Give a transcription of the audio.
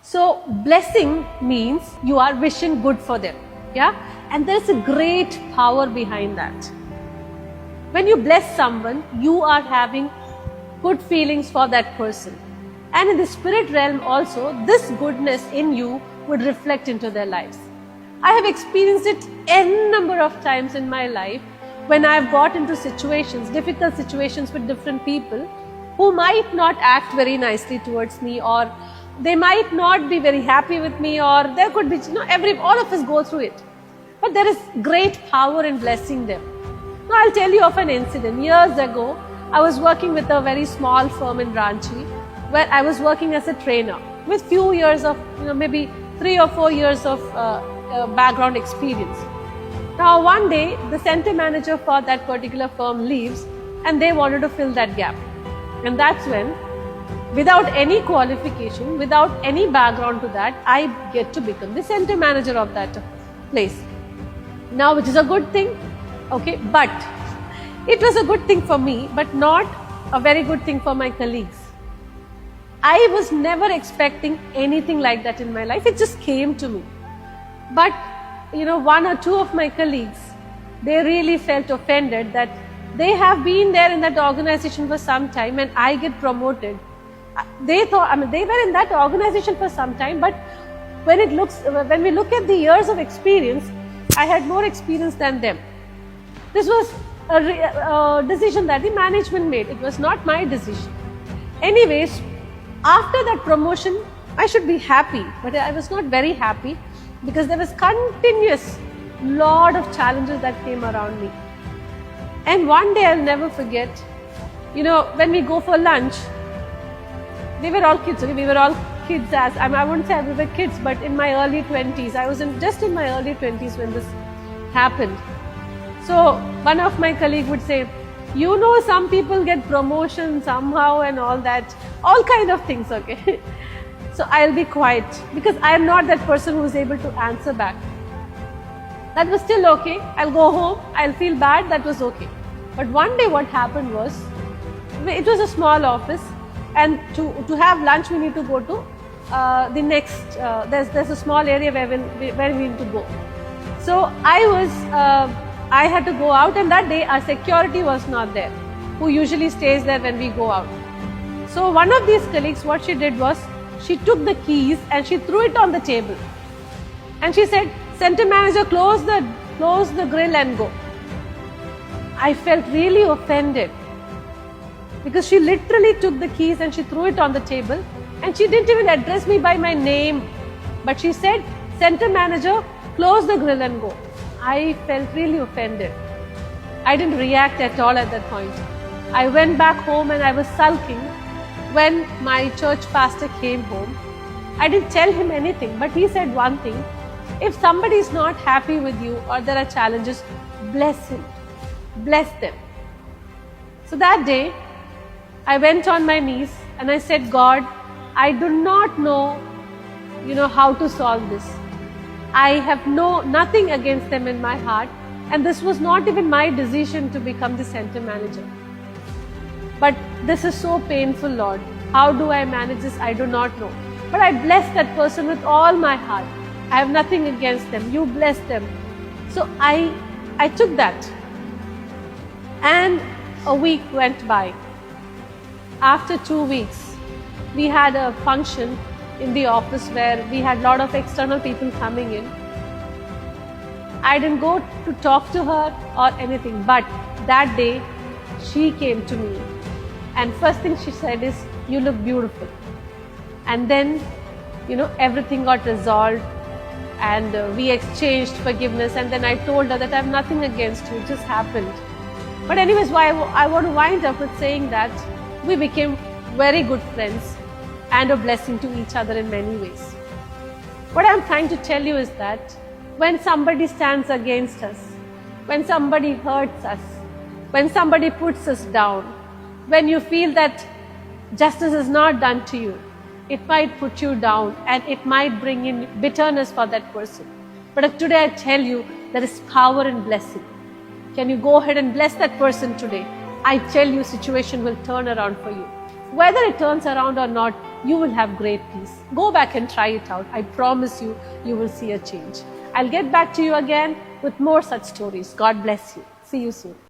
So blessing means you are wishing good for them. Yeah. And there is a great power behind that. When you bless someone, you are having good feelings for that person. And in the spirit realm also, this goodness in you would reflect into their lives. I have experienced it n number of times in my life when I have got into situations, difficult situations with different people who might not act very nicely towards me, or they might not be very happy with me, or there could be, all of us go through it. But there is great power in blessing them. Now I'll tell you of an incident. Years ago, I was working with a very small firm in Ranchi, where I was working as a trainer with few years of, maybe 3 or 4 years of background experience. Now one day, the center manager for that particular firm leaves, and they wanted to fill that gap. And that's when, without any qualification, without any background to that, I get to become the center manager of that place. Now, which is a good thing, okay, but it was a good thing for me, but not a very good thing for my colleagues. I was never expecting anything like that in my life. It just came to me. But, 1 or 2 of my colleagues, they really felt offended that they have been there in that organization for some time and I get promoted. They thought, they were in that organization for some time, but when we look at the years of experience, I had more experience than them. This was a decision that the management made. It was not my decision. Anyways, after that promotion, I should be happy, but I was not very happy because there was continuous lot of challenges that came around me. And one day I'll never forget, when we go for lunch, they were all kids, okay? We were all kids I wouldn't say we were kids, but in my early 20s. I was just in my early 20s when this happened. So one of my colleagues would say, some people get promotion somehow and all that, all kind of things, okay? So I'll be quiet because I am not that person who is able to answer back. That was still okay. I'll go home, I'll feel bad, that was okay. But one day what happened was, it was a small office, and to have lunch we need to go to the next, there's a small area where we need to go. So I had to go out, and that day our security was not there, who usually stays there when we go out. So one of these colleagues, what she did was, she took the keys and she threw it on the table. And she said, "Center manager, close the grill and go." I felt really offended because she literally took the keys and she threw it on the table, and she didn't even address me by my name. But she said, "Center manager, close the grill and go." I felt really offended. I didn't react at all at that point. I went back home and I was sulking when my church pastor came home. I didn't tell him anything, but he said one thing: if somebody is not happy with you or there are challenges, bless him, bless them. So that day, I went on my knees and I said, "God, I do not know, how to solve this. I have nothing against them in my heart, and this was not even my decision to become the center manager. But this is so painful, Lord. How do I manage this? I do not know. But I bless that person with all my heart. I have nothing against them. You bless them." So I took that. And a week went by. After 2 weeks, we had a function in the office where we had a lot of external people coming in. I didn't go to talk to her or anything, but that day she came to me, and first thing she said is, "You look beautiful." And then, everything got resolved, and we exchanged forgiveness, and then I told her that I have nothing against you, it just happened. But anyways, I want to wind up with saying that we became very good friends and a blessing to each other in many ways. What I'm trying to tell you is that when somebody stands against us, when somebody hurts us, when somebody puts us down, when you feel that justice is not done to you, it might put you down and it might bring in bitterness for that person. But today I tell you, there is power in blessing. Can you go ahead and bless that person today? I tell you, situation will turn around for you. Whether it turns around or not, you will have great peace. Go back and try it out. I promise you, you will see a change. I'll get back to you again with more such stories. God bless you. See you soon.